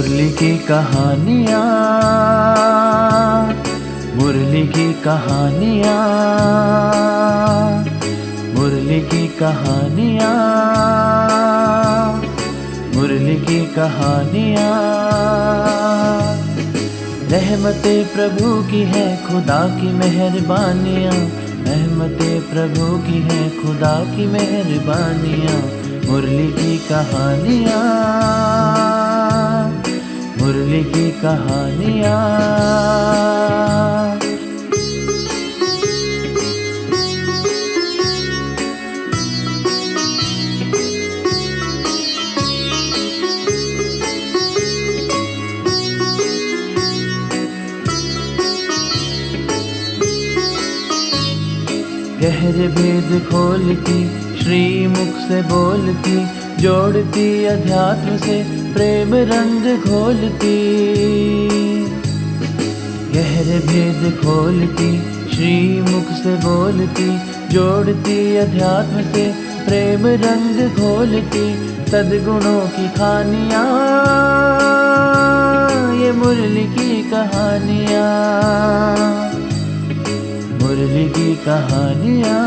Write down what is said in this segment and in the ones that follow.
मुरली की कहानियाँ, मुरली की कहानियाँ, मुरली की कहानियाँ, मुरली की कहानियाँ। रहमते प्रभु की है खुदा की मेहरबानियाँ, रहमते प्रभु की है खुदा की मेहरबानियाँ। मुरली की कहानियाँ, मुरली की कहानियाँ। गहरे भेद खोलती, श्रीमुख से बोलती, जोड़ती अध्यात्म से प्रेम रंग घोलती। गहरे भेद खोलती, श्रीमुख से बोलती, जोड़ती अध्यात्म से प्रेम रंग घोलती। सद्गुणों की खानियाँ, ये मुरली की कहानियाँ, मुरली की कहानियाँ,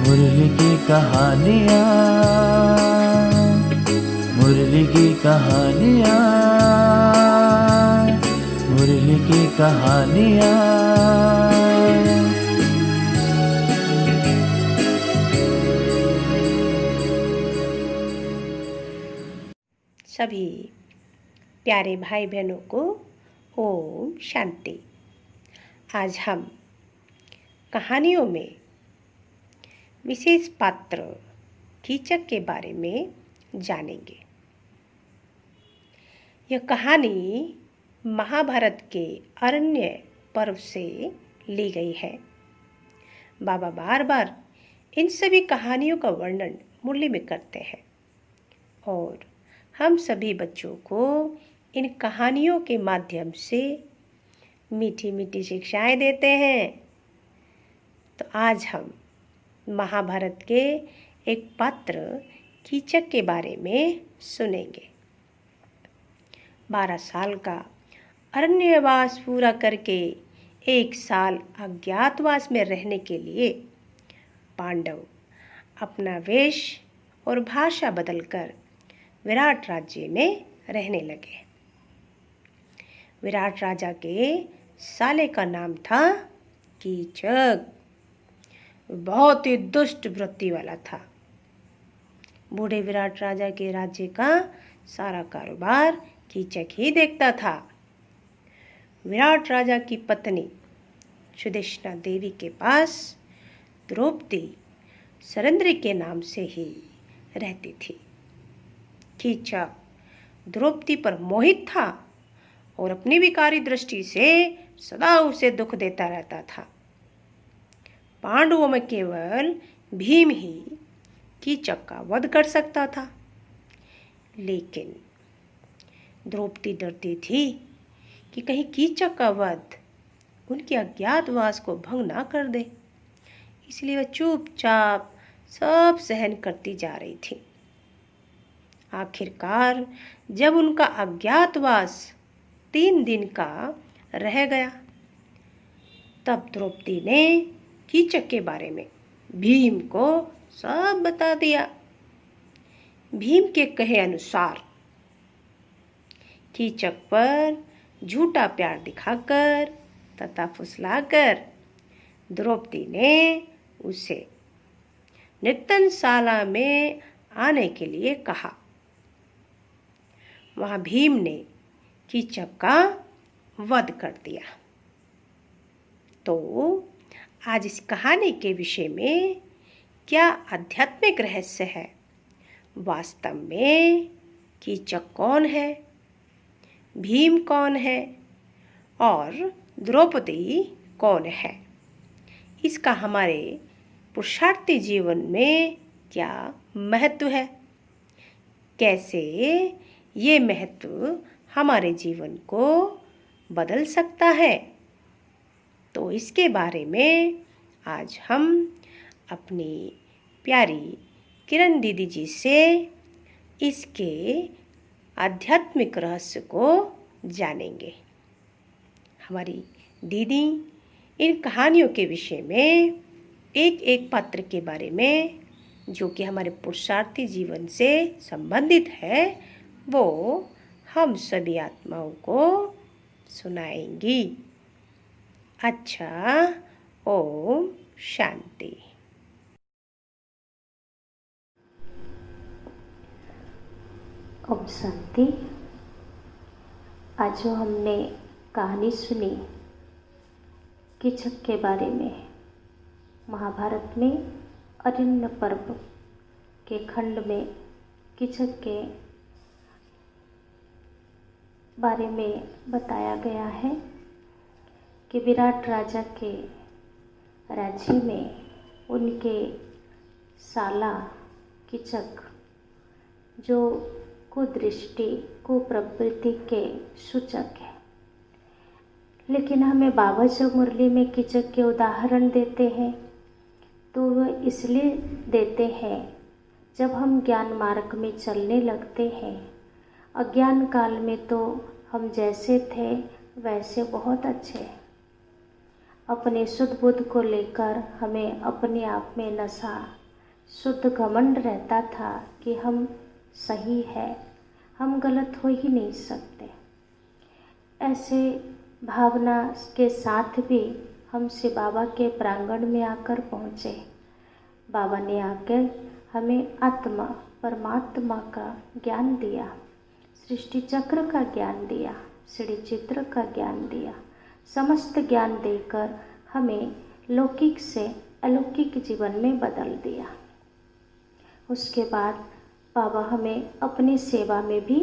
मुरली की कहानियाँ, मुरली की कहानियाँ, मुरली की कहानियाँ। सभी प्यारे भाई बहनों को ओम शांति। आज हम कहानियों में विशेष पात्र कीचक के बारे में जानेंगे। यह कहानी महाभारत के अरण्य पर्व से ली गई है। बाबा बार बार इन सभी कहानियों का वर्णन मुरली में करते हैं और हम सभी बच्चों को इन कहानियों के माध्यम से मीठी मीठी शिक्षाएं देते हैं। तो आज हम महाभारत के एक पात्र कीचक के बारे में सुनेंगे। 12 साल का अरण्यवास पूरा करके 1 साल अज्ञातवास में रहने के लिए पांडव अपना वेश और भाषा बदलकर विराट राज्य में रहने लगे। विराट राजा के साले का नाम था कीचक। बहुत ही दुष्ट वृत्ति वाला था। बूढ़े विराट राजा के राज्य का सारा कारोबार कीचक ही देखता था। विराट राजा की पत्नी सुदेशना देवी के पास द्रौपदी सरंद्री के नाम से ही रहती थी। कीचक द्रौपदी पर मोहित था और अपनी विकारी दृष्टि से सदा उसे दुख देता रहता था। पांडवों में केवल भीम ही कीचक का वध कर सकता था, लेकिन द्रौपदी डरती थी कि कहीं कीचक का वध उनके अज्ञातवास को भंग ना कर दे, इसलिए वह चुपचाप सब सहन करती जा रही थी। आखिरकार जब उनका अज्ञातवास 3 दिन का रह गया, तब द्रौपदी ने कीचक के बारे में भीम को सब बता दिया। भीम के कहे अनुसार कीचक पर झूठा प्यार दिखाकर तथा फुसलाकर द्रौपदी ने उसे नर्तनशाला में आने के लिए कहा। वहां भीम ने कीचक का वध कर दिया। तो आज इस कहानी के विषय में क्या आध्यात्मिक रहस्य है? वास्तव में कीचक कौन है, भीम कौन है और द्रौपदी कौन है? इसका हमारे पुरुषार्थी जीवन में क्या महत्व है? कैसे ये महत्व हमारे जीवन को बदल सकता है? तो इसके बारे में आज हम अपनी प्यारी किरण दीदी जी से इसके आध्यात्मिक रहस्य को जानेंगे। हमारी दीदी इन कहानियों के विषय में एक एक पात्र के बारे में जो कि हमारे पुरुषार्थी जीवन से संबंधित है वो हम सभी आत्माओं को सुनाएंगी। अच्छा, ओम शांति। ओम शांति। आज जो हमने कहानी सुनी कीचक के बारे में, महाभारत में अरण्य पर्व के खंड में कीचक के बारे में बताया गया है कि विराट राजा के राज्य में उनके साला कीचक जो कुदृष्टि कुप्रवृत्ति के सूचक है। लेकिन हमें बाबा जब मुरली में कीचक के उदाहरण देते हैं तो वह इसलिए देते हैं जब हम ज्ञान मार्ग में चलने लगते हैं। अज्ञान काल में तो हम जैसे थे वैसे बहुत अच्छे, अपने शुद्ध बुद्ध को लेकर हमें अपने आप में नशा शुद्ध घमंड रहता था कि हम सही है, हम गलत हो ही नहीं सकते। ऐसे भावना के साथ भी हम शिव बाबा के प्रांगण में आकर पहुँचे। बाबा ने आकर हमें आत्मा परमात्मा का ज्ञान दिया, सृष्टि चक्र का ज्ञान दिया, श्री चित्र का ज्ञान दिया, समस्त ज्ञान देकर हमें लौकिक से अलौकिक जीवन में बदल दिया। उसके बाद बाबा हमें अपनी सेवा में भी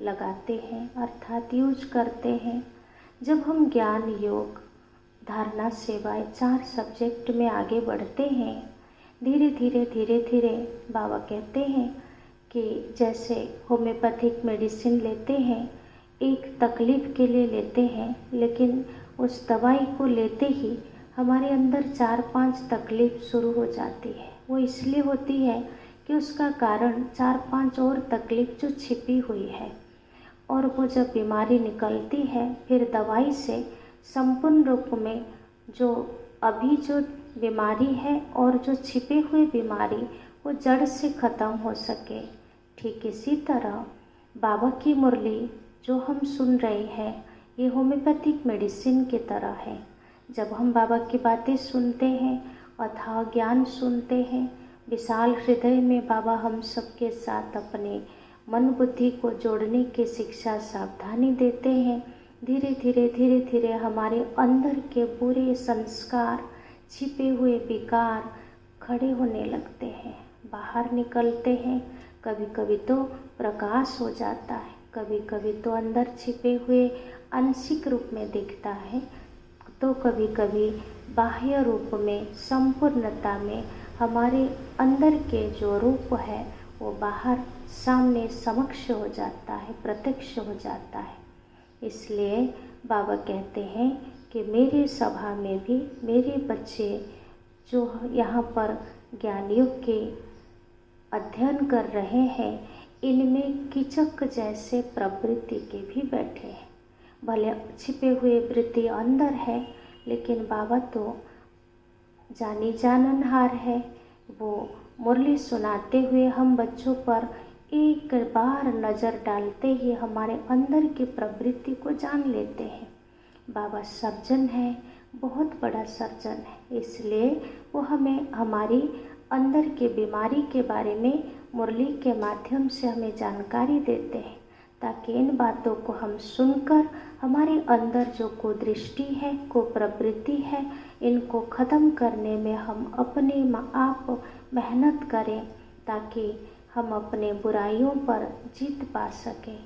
लगाते हैं, अर्थात यूज करते हैं। जब हम ज्ञान योग धारणा सेवा 4 सब्जेक्ट में आगे बढ़ते हैं, धीरे धीरे बाबा कहते हैं कि जैसे होम्योपैथिक मेडिसिन लेते हैं, एक तकलीफ़ के लिए लेते हैं, लेकिन उस दवाई को लेते ही हमारे अंदर 4-5 तकलीफ़ शुरू हो जाती है। वो इसलिए होती है कि उसका कारण 4-5 और तकलीफ़ जो छिपी हुई है, और वो जब बीमारी निकलती है फिर दवाई से संपूर्ण रूप में जो अभी जो बीमारी है और जो छिपे हुए बीमारी वो जड़ से ख़त्म हो सके। ठीक इसी तरह बाबा की मुरली जो हम सुन रहे हैं ये होम्योपैथिक मेडिसिन की तरह है। जब हम बाबा की बातें सुनते हैं, अथाह ज्ञान सुनते हैं, विशाल हृदय में बाबा हम सबके साथ अपने मन बुद्धि को जोड़ने की शिक्षा सावधानी देते हैं। धीरे धीरे हमारे अंदर के बुरे संस्कार, छिपे हुए विकार खड़े होने लगते हैं, बाहर निकलते हैं। कभी कभी तो प्रकाश हो जाता है, कभी कभी तो अंदर छिपे हुए आंशिक रूप में दिखता है, तो कभी कभी बाह्य रूप में संपूर्णता में हमारे अंदर के जो रूप है वो बाहर सामने समक्ष हो जाता है, प्रत्यक्ष हो जाता है। इसलिए बाबा कहते हैं कि मेरे सभा में भी मेरे बच्चे जो यहाँ पर ज्ञान योग के अध्ययन कर रहे हैं, इनमें कीचक जैसे प्रवृत्ति के भी बैठे हैं। भले छिपे हुए वृत्ति अंदर है, लेकिन बाबा तो जानी जाननहार है। वो मुरली सुनाते हुए हम बच्चों पर एक बार नज़र डालते ही हमारे अंदर की प्रवृत्ति को जान लेते हैं। बाबा सर्जन है, बहुत बड़ा सर्जन है, इसलिए वो हमें हमारी अंदर की बीमारी के बारे में मुरली के माध्यम से हमें जानकारी देते हैं, ताकि इन बातों को हम सुनकर हमारे अंदर जो कुदृष्टि है, कुप्रवृत्ति है, इनको ख़त्म करने में हम अपने आप मेहनत करें, ताकि हम अपने बुराइयों पर जीत पा सकें।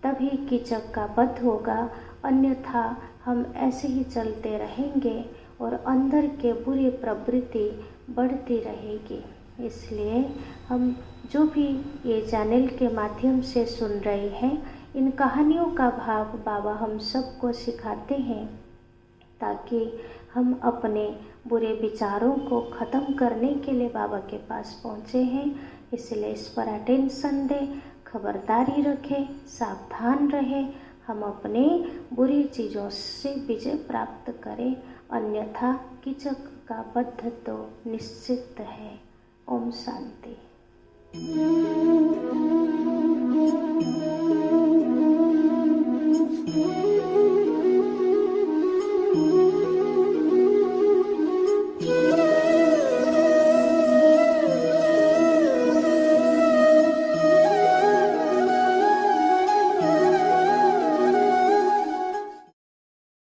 तभी कीचक का वध होगा, अन्यथा हम ऐसे ही चलते रहेंगे और अंदर के बुरी प्रवृत्ति बढ़ती रहेगी। इसलिए हम जो भी ये चैनल के माध्यम से सुन रहे हैं, इन कहानियों का भाव बाबा हम सबको सिखाते हैं, ताकि हम अपने बुरे विचारों को ख़त्म करने के लिए बाबा के पास पहुँचे हैं। इसलिए इस पर अटेंशन दें, खबरदारी रखें, सावधान रहें, हम अपने बुरी चीज़ों से विजय प्राप्त करें, अन्यथा कीचक का वध तो निश्चित है। ओम शांति।